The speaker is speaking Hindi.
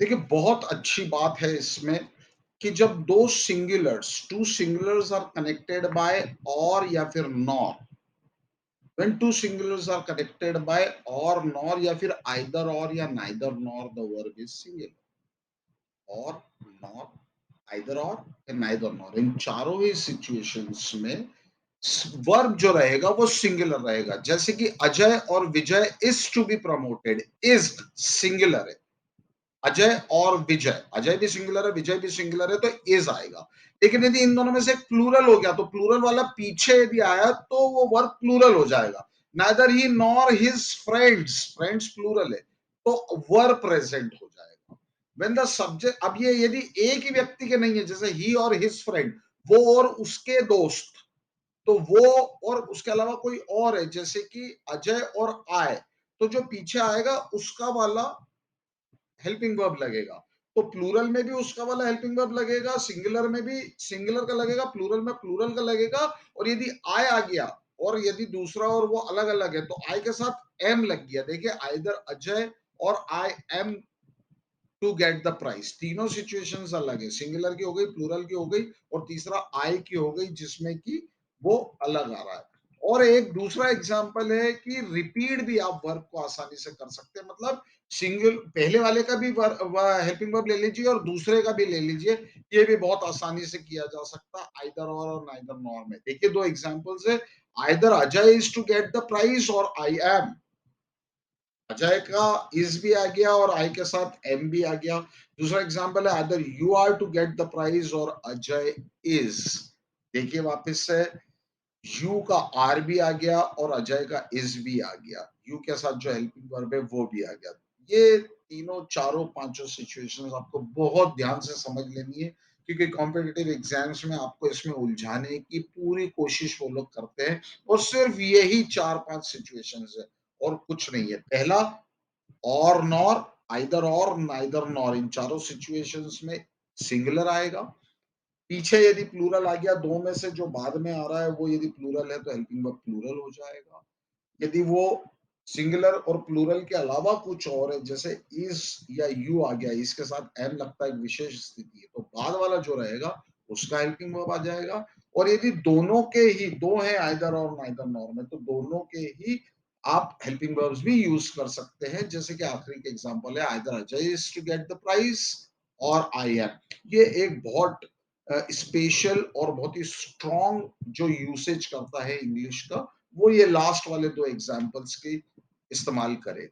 देखिए, बहुत अच्छी बात है इसमें कि जब 2 singulars, 2 singulars are connected by or या फिर nor, when 2 singulars are connected by or nor या फिर आइदर और या neither nor the verb is singular. Or, nor, either or या नाइदर नॉर, इन चारों ही सिचुएशंस में वर्ब जो रहेगा वो सिंगुलर रहेगा। जैसे कि अजय और Vijay is to be promoted, is singular है। अजय और विजय, अजय भी सिंगुलर है, विजय भी सिंगुलर है, तो इज आएगा। लेकिन यदि इन दोनों में से प्लूरल हो गया तो प्लूरल वाला पीछे यदि आया तो वो वर्ब प्लूरल हो जाएगा। Neither he nor his friends, friends plural है, तो वर्ब प्रेजेंट हो जाएगा। व्हेन द सब्जेक्ट, अब ये यदि एक ही व्यक्ति के नहीं है, जैसे ही और हिज फ्रेंड, वो और उसके दोस्त, तो वो और उसके अलावा कोई और है, जैसे कि अजय और आय, तो जो पीछे आएगा उसका वाला हेल्पिंग वर्ब लगेगा। तो प्लूरल में भी उसका वाला हेल्पिंग वर्ब लगेगा, सिंगुलर में भी सिंगुलर का लगेगा, प्लूरल में प्लूरल का लगेगा। और यदि आय आ गया और यदि दूसरा और वो अलग अलग है तो आई के साथ एम लग गया। देखिए, either Ajay or I am to get the price, तीनों सिचुएशंस अलग है, सिंगुलर की हो गई, प्लूरल की हो गई, और तीसरा आई की हो गई जिसमें कि वो अलग आ रहा है। और एक दूसरा एग्जांपल है कि रिपीट भी आप वर्ब को आसानी से कर सकते हैं। मतलब सिंगल पहले वाले का भी हेल्पिंग वर्ब ले लीजिए और दूसरे का भी ले लीजिए, ये भी बहुत आसानी से किया जा सकता है आइदर और नाइदर नॉर में। देखिए, दो एग्जांपल्स है, either Ajay is to get the prize or I M, Ajay का इज भी आ गया और आई के साथ एम भी आ गया। दूसरा एग्जांपल है, either you are to get the prize or Ajay is. देखिए वापस से, यू का आर भी आ गया और अजय का इज भी आ गया, यू के साथ जो हेल्पिंग वर्ब है वो भी आ गया। ये तीनों चारों पांचों सिचुएशंस आपको बहुत ध्यान से समझ लेनी है, क्योंकि कॉम्पिटिटिव एग्जाम्स में आपको इसमें उलझाने की पूरी कोशिश वो लोग करते हैं। और सिर्फ यही चार पांच सिचुएशंस है और कुछ नहीं है। पहला, और नॉर, आइदर और नाइदर नॉर, इन चारों सिचुएशंस में सिंगुलर आएगा। पीछे यदि प्लूरल आ गया, दो में से जो बाद में आ रहा है वो यदि प्लूरल है तो हेल्पिंग वर्ब प्लूरल हो जाएगा। यदि वो सिंगुलर और प्लूरल के अलावा कुछ और है, जैसे इज या यू आ गया, इसके साथ एम लगता है एक विशेष स्थिति है, तो बाद वाला जो रहेगा उसका हेल्पिंग वर्ब आ जाएगा। और यदि दोनों के ही दो हैं, आइदर और नाइदर नॉर में, तो दोनों के ही आप हेल्पिंग वर्ब्स भी यूज कर सकते हैं। जैसे कि आखिरी के एग्जांपल है, either Ajay is to get the prize or I M. ये एक बहुत स्पेशल और बहुत ही स्ट्रॉन्ग जो यूसेज करता है इंग्लिश का, वो ये लास्ट वाले दो एग्जाम्पल्स की इस्तेमाल करे।